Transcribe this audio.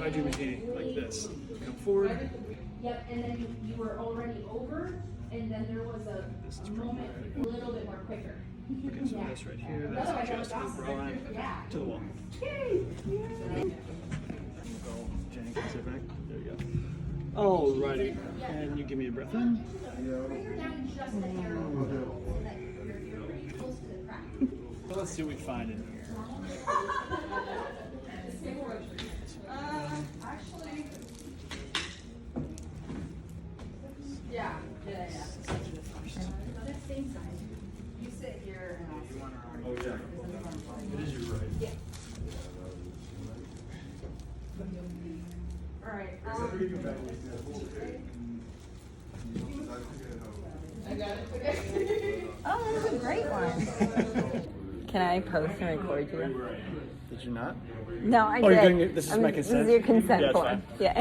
I do maybe like this. Come forward. Yep, and then you were already over, and then there was a moment a little bit more quicker. Okay, so this right here, that's just the bra to the wall. Go, Jenny, can you sit back? There you go. Alrighty, and you give me a breath in. So let's see what we find in here. Actually, yeah. Same side. You sit here and I'll sit. Oh, yeah. It is your right. Yeah. All right. I got it. Okay. Oh, that was a great one. Can I post and record you? Did you not? No, I Oh, did. you're doing it. This is my This consent. is your consent Yeah, it's form. fine. Yeah.